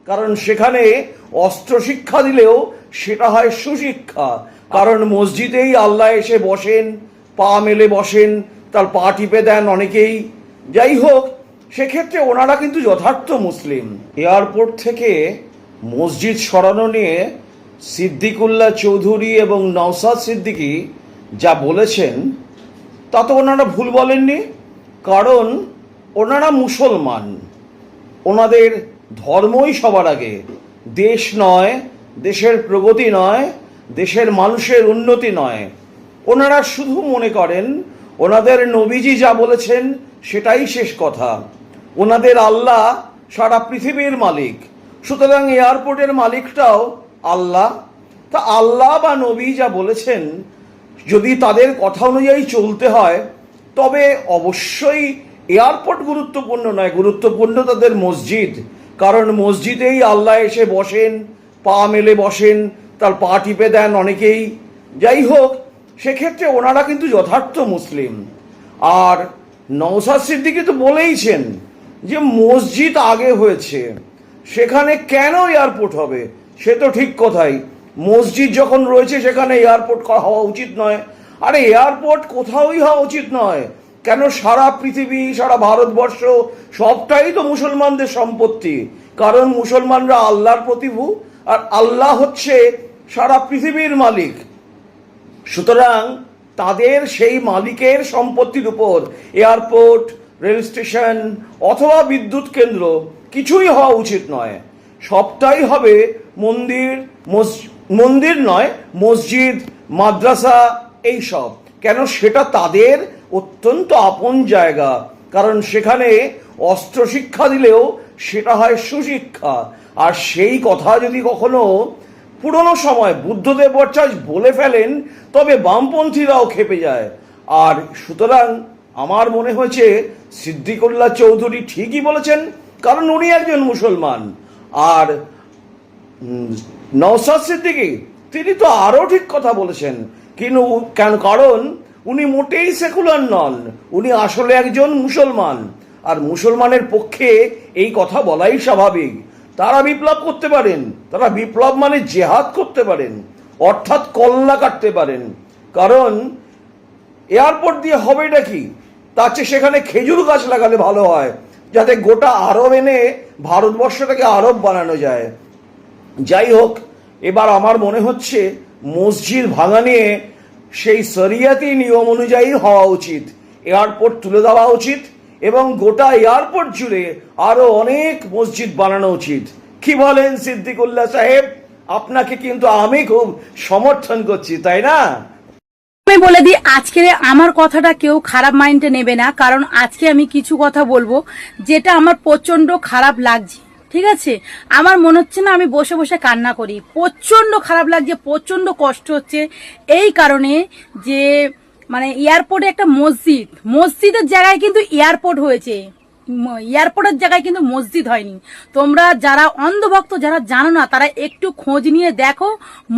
কারণ সেখানে অস্ত্র শিক্ষা দিলেও সেটা হয় সুশিক্ষা। কারণ মসজিদেই আল্লাহ এসে বসেন, পা মেলে বসেন, তার পা টিপে দেন অনেকেই। যাই হোক, সেক্ষেত্রে ওনারা কিন্তু যথার্থ মুসলিম। এয়ারপোর্ট থেকে মসজিদ সরানো নিয়ে সিদ্দিকুল্লাহ চৌধুরী এবং নওশাদ সিদ্দিকী যা বলেছেন তা তো ওনারা ভুল বলেননি। কারণ ওনারা মুসলমান, ওনাদের ধর্মই সবার আগে। দেশ নয়, দেশের প্রগতি নয়, দেশের মানুষের উন্নতি নয়। ওনারা শুধু মনে করেন ওনাদের নবীজি যা বলেছেন সেটাই শেষ কথা। ওনাদের আল্লাহ সারা পৃথিবীর মালিক, সুতরাং এয়ারপোর্টের মালিকটাও আল্লাহ। তা আল্লাহ বা নবী যা বলেছেন যদি তাদের কথা অনুযায়ী চলতে হয় তবে অবশ্যই এয়ারপোর্ট গুরুত্বপূর্ণ নয়, গুরুত্বপূর্ণ তাদের মসজিদ। কারণ মসজিদেই আল্লাহ এসে বসেন, পা মেলে বসেন, তার পা টিপে দেন অনেকেই। যাই হোক, সেক্ষেত্রে ওনারা কিন্তু যথার্থ মুসলিম। আর নওশাদ সিদ্দিকী তো বলেইছেন যে মসজিদ আগে হয়েছে, সেখানে কেন এয়ারপোর্ট হবে? সে তো ঠিক কথাই, মসজিদ যখন রয়েছে সেখানে এয়ারপোর্ট হওয়া উচিত নয়। আরে এয়ারপোর্ট কোথাওই হওয়া উচিত নয় কেন? সারা পৃথিবী, সারা ভারতবর্ষ সবটাই তো মুসলমানদের সম্পত্তি। কারণ মুসলমানরা আল্লাহর প্রতিভু, আর আল্লাহ হচ্ছে সারা পৃথিবীর মালিক। সুতরাং তাদের সেই মালিকের সম্পত্তির উপর এয়ারপোর্ট, রেল স্টেশন অথবা বিদ্যুৎ কেন্দ্র কিছুই হওয়া উচিত নয়। সবটাই হবে মন্দির, মন্দির নয় মসজিদ, মাদ্রাসা, এইসব। কেন? সেটা তাদের অত্যন্ত আপন জায়গা। কারণ সেখানে অস্ত্র শিক্ষা দিলেও সেটা হয় সুশিক্ষা। আর সেই কথা যদি কখনো পুরনো সময় বুদ্ধদেব ভট্টাচার্য বলে ফেলেন তবে বামপন্থীরাও খেপে যায়। আর সুতরাং আমার মনে হয়েছে সিদ্দিকুল্লাহ চৌধুরী ঠিকই বলেছেন, কারণ উনি একজন মুসলমান। আর নওশাদ সিদ্দিকী তিনি তো আরও ঠিক কথা বলেছেন। কিন্তু কেন? কারণ উনি মোটেই সেকুলার নন, উনি আসলে একজন মুসলমান। আর মুসলমানের পক্ষে এই কথা বলাই স্বাভাবিক। তারা বিপ্লব করতে পারেন, তারা বিপ্লব মানে জেহাদ করতে পারেন, অর্থাৎ কল্লা কাটতে পারেন। কারণ এয়ারপোর্ট দিয়ে হবেটা কি? তার চেয়ে সেখানে খেজুর গাছ লাগালে ভালো হয়, যাতে গোটা আরব এনে ভারতবর্ষটাকে আরব বানানো যায়। যাই হোক, এবার আমার মনে হচ্ছে মসজিদ ভাঙা নিয়ে সেই শরিয়াতি নিয়ম অনুযায়ী হওয়া উচিত, এয়ারপোর্ট তুলে দেওয়া উচিত এবং গোটা এয়ারপোর্ট জুড়ে আরো অনেক মসজিদ বানানো উচিত। কি বলেন সিদ্দিকুল্লাহ সাহেব? আপনাকে কিন্তু আমি খুব সমর্থন করছি, তাই না? আমি বলে দিই, আজকে আমার কথাটা কেউ খারাপ মাইন্ডে নেবে না, কারণ আজকে আমি কিছু কথা বলবো যেটা আমার প্রচন্ড খারাপ লাগছে। ঠিক আছে, আমার মনে হচ্ছে না আমি বসে বসে কান্না করি, প্রচন্ড খারাপ লাগছে, প্রচন্ড কষ্ট হচ্ছে। এই কারণে যে মানে এয়ারপোর্টে একটা মসজিদের জায়গায় কিন্তু এয়ারপোর্ট হয়েছে, এয়ারপোর্টের জায়গায় কিন্তু মসজিদ হয়নি। তোমরা যারা অন্ধভক্ত, যারা জানো না, তারা একটু খোঁজ নিয়ে দেখো,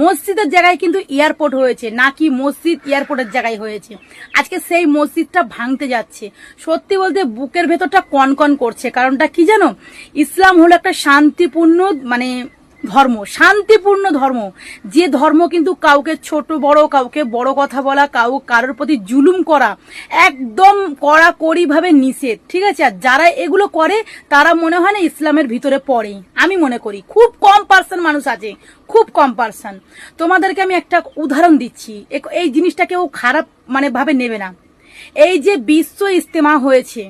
মসজিদের জায়গায় কিন্তু এয়ারপোর্ট হয়েছে, নাকি মসজিদ এয়ারপোর্টের জায়গায় হয়েছে। আজকে সেই মসজিদটা ভাঙতে যাচ্ছে। সত্যি বলতে বুকের ভেতরটা কনকন করছে। কারণটা কি জানো? ইসলাম হলো একটা শান্তিপূর্ণ ধর্ম, শান্তিপূর্ণ ধর্ম। যে ধর্ম কিন্তু কাউকে ছোট বড়, কাউকে বড় কথা বলা, কারোর প্রতি জুলুম করা একদম কড়াকড়ি ভাবে নিষেধ। ঠিক আছে, আর যারা এগুলো করে তারা মনে হয় না ইসলামের ভিতরে পড়ে। আমি মনে করি খুব কম পার্সেন্ট মানুষ আছে, খুব কম পার্সেন্ট। তোমাদেরকে আমি একটা উদাহরণ দিচ্ছি, এই জিনিসটা কেউ খারাপ ভাবে নেবে না। এই যে বিশ্ব ইজতেমা হয়েছে,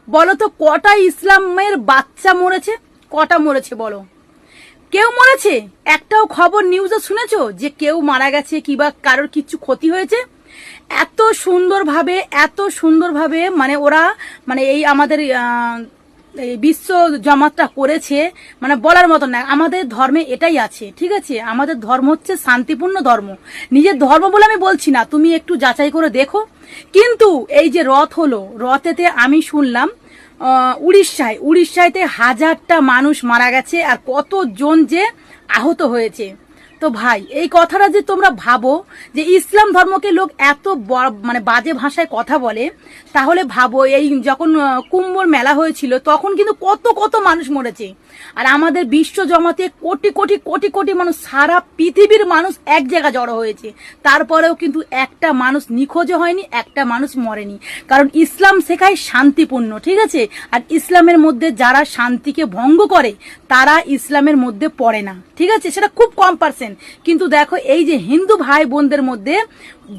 বলো তো কটা ইসলামের বাচ্চা মরেছে? কটা মরেছে বলো? কেউ মরেছে? একটাও খবর নিউজে শুনেছো যে কেউ মারা গেছে কিংবা কারোর কিছু ক্ষতি হয়েছে? এত সুন্দরভাবে ওরা এই আমাদের বিশ্ব জমাতটা করেছে, বলার মতো না। আমাদের ধর্মে এটাই আছে। ঠিক আছে, আমাদের ধর্ম হচ্ছে শান্তিপূর্ণ ধর্ম। নিজের ধর্ম বলে আমি বলছি না, তুমি একটু যাচাই করে দেখো। কিন্তু এই যে রথ হলো, রথেতে আমি শুনলাম উড়িষ্যাতে 1000টা মানুষ মারা গেছে আর কতজন যে আহত হয়েছে। তো ভাই, এই কথাটা যে তোমরা ভাবো যে ইসলাম ধর্মকে লোক এত বাজে ভাষায় কথা বলে, তাহলে ভাবো এই যখন কুম্ভর মেলা হয়েছিল তখন কিন্তু কত মানুষ মরেছে। আর আমাদের বিশ্ব জমাতে কোটি কোটি কোটি কোটি মানুষ, সারা পৃথিবীর মানুষ এক জায়গায় জড়ো হয়েছে, তারপরেও কিন্তু একটা মানুষ নিখোঁজও হয়নি, একটা মানুষ মরেনি। কারণ ইসলাম শেখায় শান্তিপূর্ণ, ঠিক আছে? আর ইসলামের মধ্যে যারা শান্তিকে ভঙ্গ করে তারা ইসলামের মধ্যে পড়ে না, ঠিক আছে? সেটা খুব কম পার্সেন্ট। কিন্তু দেখো এই যে হিন্দু ভাই বোনদের মধ্যে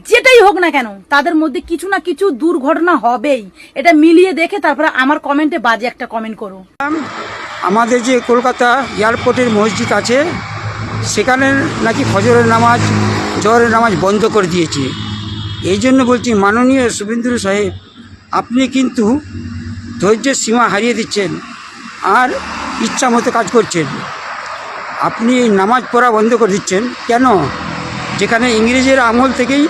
যেটাই হোক না কেন, তাদের মধ্যে কিছু না কিছু দুর্ঘটনা হবেই। এটা মিলিয়ে দেখে তারপরে আমার কমেন্টে বাজে একটা কমেন্ট করো। আমাদের যে কলকাতা এয়ারপোর্টের মসজিদ আছে, সেখানে নাকি ফজরের নামাজ, জোহরের নামাজ বন্ধ করে দিয়েছে। এই জন্য বলছি, মাননীয় শুভেন্দু সাহেব, আপনি কিন্তু ধৈর্যের সীমা হারিয়ে দিচ্ছেন আর ইচ্ছা মতো কাজ করছেন। আপনি এই নামাজ পড়া বন্ধ করে দিচ্ছেন কেন? যেখানে ইংরেজের আমল থেকেই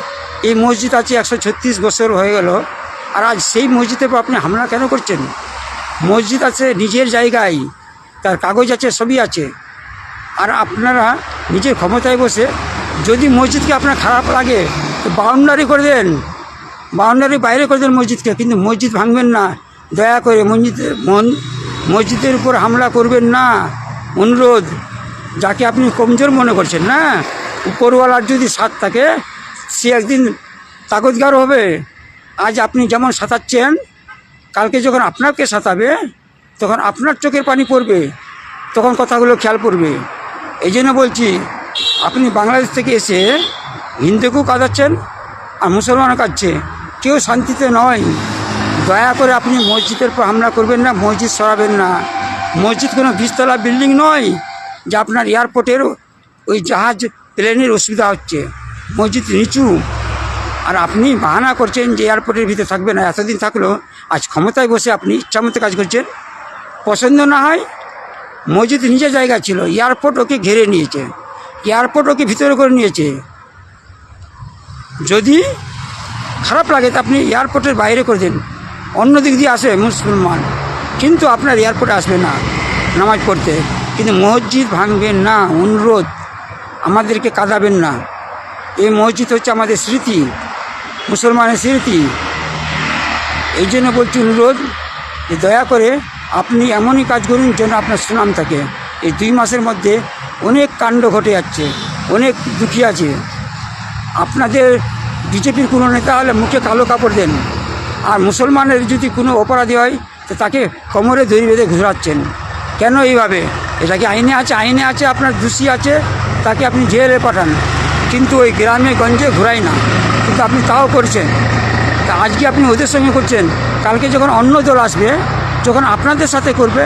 এই মসজিদ আছে, 136 বছর হয়ে গেল, আর আজ সেই মসজিদের উপর আপনি হামলা কেন করছেন? মসজিদ আছে নিজের জায়গায়, তার কাগজ আছে, সবই আছে। আর আপনারা নিজের ক্ষমতায় বসে যদি মসজিদকে আপনার খারাপ লাগে তো বাউন্ডারি করে দেন, বাউন্ডারি বাইরে করে দেন মসজিদকে, কিন্তু মসজিদ ভাঙবেন না। দয়া করে মসজিদের উপর হামলা করবেন না, অনুরোধ। যাকে আপনি কমজোর মনে করছেন না, উপরওয়ালার যদি সাথ থাকে সে একদিন তাকতগার হবে। আজ আপনি যেমন সাঁতাচ্ছেন, কালকে যখন আপনাকে সাঁতাবে তখন আপনার চোখের পানি পড়বে, তখন কথাগুলো খেয়াল পড়বে। এই জন্য বলছি, আপনি বাংলাদেশ থেকে এসে হিন্দুকেও কাঁদাচ্ছেন আর মুসলমানও কাঁদছে, কেউ শান্তিতে নয়। দয়া করে আপনি মসজিদের উপর হামলা করবেন না, মসজিদ সরাবেন না। মসজিদ কোনো 20তলা বিল্ডিং নয় যে আপনার এয়ারপোর্টের ওই জাহাজ প্লেনের অসুবিধা হচ্ছে। মসজিদ নিচু, আর আপনি বাহানা করছেন যে এয়ারপোর্টের ভিতরে থাকবে না। এতদিন থাকলেও আজ ক্ষমতায় বসে আপনি ইচ্ছামতো কাজ করছেন। পছন্দ না হয়, মসজিদ নিজের জায়গা ছিল, এয়ারপোর্ট ওকে ঘিরে নিয়েছে, এয়ারপোর্ট ওকে ভিতরে করে নিয়েছে। যদি খারাপ লাগে তো আপনি এয়ারপোর্টের বাইরে করে দেন, অন্য দিক দিয়ে আসে মুসলমান, কিন্তু আপনার এয়ারপোর্টে আসবে না নামাজ পড়তে। কিন্তু মসজিদ ভাঙবেন না, অনুরোধ। আমাদেরকে কাঁদাবেন না। এই মসজিদ হচ্ছে আমাদের স্মৃতি, মুসলমানের স্মৃতি। এই জন্য বলছি, অনুরোধ যে দয়া করে আপনি এমনই কাজ করুন যেন আপনার সুনাম থাকে। এই 2 মাসের মধ্যে অনেক কাণ্ড ঘটে যাচ্ছে, অনেক দুঃখী আছে। আপনাদের বিজেপির কোনো নেতা হলে মুখে কালো কাপড় দেন, আর মুসলমানের যদি কোনো অপরাধী হয় তো তাকে কোমরে দড়ি বেঁধে ঘুরাচ্ছেন। কেন এইভাবে? এটা কি আইনে আছে? আইনে আছে, আপনার দোষী আছে, তাকে আপনি জেলে পাঠান, কিন্তু ওই গ্রামে গঞ্জে ঘুরাই না, কিন্তু আপনি তাও করছেন। তা আজকে আপনি ওদের সঙ্গে করছেন, কালকে যখন অন্য দল আসবে, যখন আপনাদের সাথে করবে,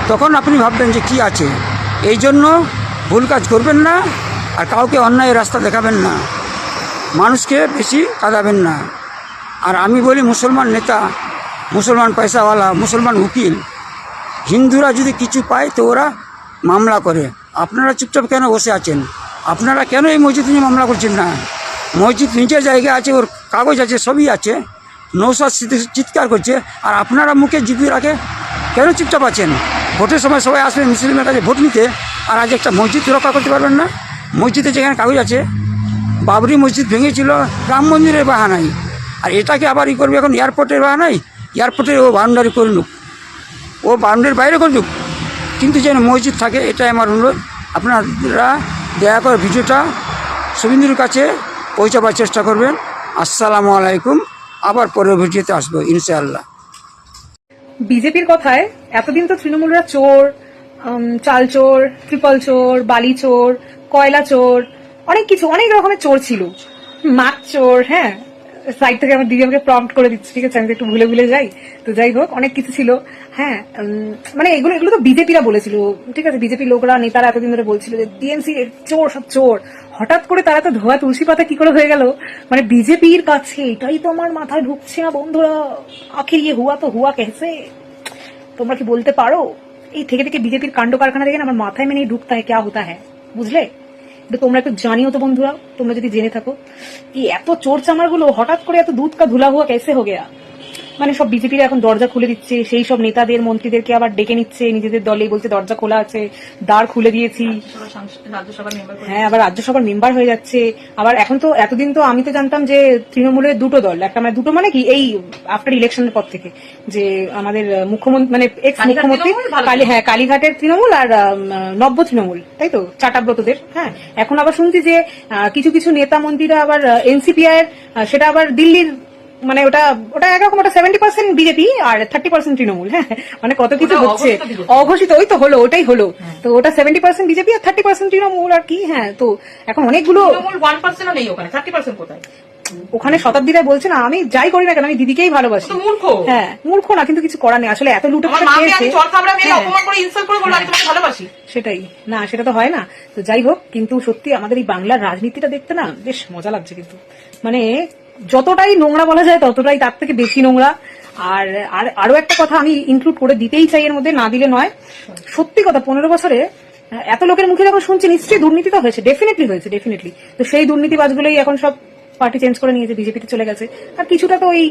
তখন আপনি ভাববেন যে কি আছে। এই জন্য ভুল কাজ করবেন না, আর কাউকে অন্যায় রাস্তা দেখাবেন না, মানুষকে বেশি কাঁদাবেন না। আর আমি বলি, মুসলমান নেতা, মুসলমান পয়সাওয়ালা, মুসলমান উকিল, হিন্দুরা যদি কিছু পায় তো ওরা মামলা করে। আপনারা চুপচাপ কেন বসে আছেন? আপনারা কেন এই মসজিদ নিয়ে মামলা করছেন না? মসজিদ নিজের জায়গা আছে, ওর কাগজ আছে, সবই আছে। নৌসাদ চিৎকার করছে আর আপনারা মুখে জিপি রাখে কেন চুপচাপ আছেন? ভোটের সময় সবাই আসবে মুসলিমের কাছে ভোট নিতে, আর আজ একটা মসজিদ রক্ষা করতে পারবেন না? মসজিদে যেখানে কাগজ আছে, বাবরি মসজিদ ভেঙেছিল রাম মন্দিরের বাহানায়, আর এটাকে আবার ই করবে এখন এয়ারপোর্টের বাহানায়। এয়ারপোর্টের ও বাউন্ডারি করে নিক, ও বাউন্ডারির বাইরে করে দিক, কিন্তু যেন মসজিদ থাকে, এটাই আমার অনুরোধ। আপনারা দয়া করে ভিডিওটা শুভেন্দুর কাছে পৌঁছাবার চেষ্টা করবেন। আসসালামু আলাইকুম। আবার পরের ভিডিওতে আসবো ইনশাআল্লাহ। বিজেপির কথায় এতদিন তো তৃণমূলরা চোর, চাল চোর, ট্রিপল চোর, বালি চোর, কয়লা চোর, অনেক কিছু, অনেক রকমের চোর ছিল, মাছ চোর। হ্যাঁ, সাইড থেকে আমার দিদি আমাকে প্রম্পট করে দিচ্ছে, ঠিক আছে, আমি একটু ভুলে ভুলে যাই, তো যাই হোক, অনেক কিছু ছিল। হ্যাঁ, মানে এগুলো এগুলো তো বিজেপিরা বলেছিল, ঠিক আছে, বিজেপি লোকরা, নেতারা এতদিন ধরে বলছিল যে টিএমসি চোর, সব চোর। হঠাৎ করে তারা তো ধোয়া তুলসী পাতা কি করে হয়ে গেল, মানে বিজেপির কাছে। এটাই তো আমার মাথায় ঢুকছে না বন্ধুরা। আখির ইয়ে হুয়া তো হুয়া কেসে, তোমরা কি বলতে পারো? এই থেকে থেকে বিজেপির কাণ্ড কারখানা দেখে আমার মাথায় মেনে ঢুকতা হ্যাঁ, ক্যা হতা হ্যাঁ, বুঝলে? তোমরা একটু জানিও তো বন্ধুরা, তোমরা যদি জেনে থাকো, এই এত চোর চামার গুলো হঠাৎ করে এত দুধ কা ধুলা হুয়া কেসে হো গেয়া। মানে সব বিজেপির এখন দরজা খুলে দিচ্ছে, সেই সব নেতাদের মন্ত্রীদেরকে আবার ডেকে নিচ্ছে নিজেদের দলে, বলছে দরজা খোলা আছে, দ্বার খুলে দিয়েছি। হ্যাঁ, আবার রাজ্যসভার মেম্বার হয়ে যাচ্ছে। আবার এখন তো এতদিন তো আমি তো জানতাম যে তৃণমূলের দুটো দল, একটা মানে দুটো মানে কি এই আফটার ইলেকশনের পর থেকে, যে আমাদের মুখ্যমন্ত্রী মানে এক্স মুখ্যমন্ত্রী কালীঘাটের তৃণমূল আর নব্য তৃণমূল, তাই তো, চাটাব্রতদের। হ্যাঁ, এখন আবার শুনছি যে কিছু কিছু নেতা মন্ত্রীরা আবার এনসিপিআই এর সেটা আবার দিল্লির, মানে ওটা ওটা একরকম, ওটা 70% বিজেপি আর 30% তৃণমূল। হ্যাঁ, মানে কত কিছু হচ্ছে অঘোষিত, ওই তো হলো, ওটাই হলো। তো ওটা 70% বিজেপি আর 30% তৃণমূল আর কি। হ্যাঁ, তো এখন অনেকগুলো 1% নেই ওখানে, 30% কোথায়? ওখানে শতাব্দীরা বলছে না, আমি যাই করি না কেন আমি দিদিকেই ভালোবাসি। মূর্খ। হ্যাঁ, মূর্খ না, কিন্তু কিছু করার নেই, আসলে এত লুটেপাট খেয়েছে। সেটাই না, সেটা তো হয় না। তো যাই হোক, কিন্তু সত্যি আমাদের এই বাংলার রাজনীতিটা দেখতে না বেশ মজা লাগছে। কিন্তু মানে যতটাই নোংরা বলা যায় ততটাই তার থেকে বেশি নোংরা। আর আরো একটা কথা আমি ইনক্লুড করে দিতেই চাই এর মধ্যে, না দিলে নয়। সত্যি কথা, 15 বছরে এত লোকের মুখে যখন শুনছি, নিশ্চয়ই দুর্নীতি তো হয়েছে, ডেফিনেটলি হয়েছে, ডেফিনেটলি। তো সেই দুর্নীতিবাজগুলোই এখন সব পার্টি চেঞ্জ করে নিয়েছে, বিজেপিতে চলে গেছে। আর কিছুটা তো ওই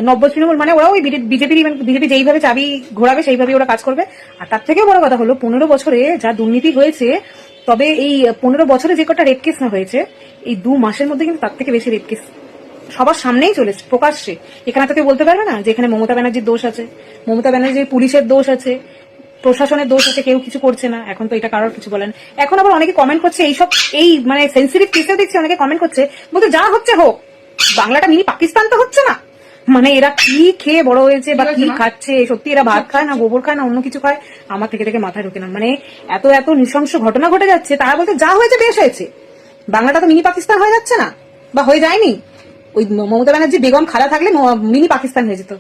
নব্য তৃণমূল, মানে ওরা ওই বিজেপি যেইভাবে চাবি ঘোরাবে সেইভাবে ওরা কাজ করবে। আর তার থেকেও বড় কথা হলো, 15 বছরে যা দুর্নীতি হয়েছে, তবে এই 15 বছরে যে কটা রেপ কেস না হয়েছে, এই 2 মাসের মধ্যে কিন্তু তার থেকে বেশি রেপ কেস সবার সামনেই চলেছে, প্রকাশ্যে। এখানে তো কেউ বলতে পারবে না যে এখানে মমতা ব্যানার্জির দোষ আছে, মমতা ব্যানার্জির পুলিশের দোষ আছে, প্রশাসনের দোষ আছে, কেউ কিছু করছে না। এখন তো এটা কারোর কিছু বলেন। এখন আবার অনেকে কমেন্ট করছে এইসব, এই মানে সেন্সিটিভ কেসেও দেখছি অনেকে কমেন্ট করছে, বলতে যা হচ্ছে হোক, বাংলাটা মিনি পাকিস্তান তো হচ্ছে না। মানে এরা কি খেয়ে বড় হয়েছে বা কি খাচ্ছে, সত্যি এরা ভাত খায় না, গোবর খায় না, অন্য কিছু খায়, আমার থেকে মাথায় ঢোকে না। মানে এত এত নৃশংস ঘটনা ঘটে যাচ্ছে, তারা বলতে যা হয়েছে বেশ হয়েছে, বাংলাটা তো মিনি পাকিস্তান হয়ে যাচ্ছে না, বা হয়ে যায়নি। ওই মমতা ব্যানার্জি বেগম খালা থাকলে মিনি পাকিস্তান হয়ে যেত।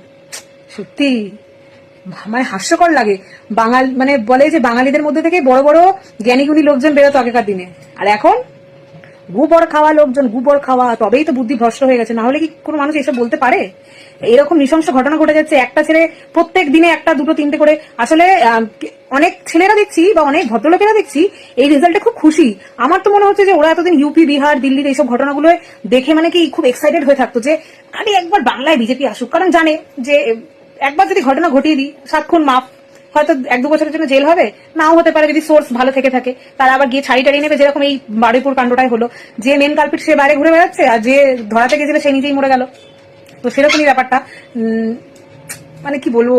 সত্যি মানে হাস্যকর লাগে। মানে বলে যে বাঙালিদের মধ্যে থেকে বড় বড় জ্ঞানীগুণী লোকজন বেরোতো আগেকার দিনে, আর এখন গুবর খাওয়া লোকজন, গুবর খাওয়া, তবেই তো বুদ্ধি ভ্রষ্ট হয়ে গেছে। না হলে কি কোনো মানুষ এসব বলতে পারে? এরকম নৃশংস ঘটনা ঘটে যাচ্ছে, একটা ছেলে প্রত্যেক দিনে একটা দুটো তিনটে করে। আসলে অনেক ছেলেরা দেখছি বা অনেক ভদ্রলোকেরা দেখছি এই রেজাল্টে খুব খুশি। আমার তো মনে হচ্ছে যে ওরা এতদিন ইউপি, বিহার, দিল্লির এইসব ঘটনাগুলো দেখে মানে কি খুব এক্সাইটেড হয়ে থাকতো যে আরে একবার বাংলায় বিজেপি আসুক, কারণ জানে যে একবার যদি ঘটনা ঘটিয়ে দিই, 7 খুন মাফ, হয়তো 1-2 বছরের জন্য জেল হবে, নাও হতে পারে যদি সোর্স ভালো থেকে থাকে। তারা আবার গিয়ে ছাড়ি টাড়িয়ে নেবে, যেরকম এই বারুইপুর কাণ্ডটাই হলো, যে মেন কালপিট সে বাইরে ঘুরে বেড়াচ্ছে আর যে ধরাতে গেছিল সে নিজেই মরে গেল। তো সেরকমই ব্যাপারটা। মানে কি বলবো,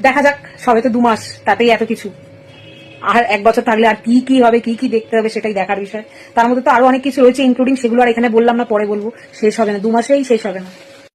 দেখা যাক, সবে তো 2 মাস, তাতেই এত কিছু। আর 1 বছর থাকলে আর কি কি হবে, কি কি দেখতে হবে, সেটাই দেখার বিষয়। তার মধ্যে তো আরো অনেক কিছু রয়েছে ইনক্লুডিং, সেগুলো আর এখানে বললাম না, পরে বলবো। শেষ হবে না, 2 মাসেই শেষ হবে না।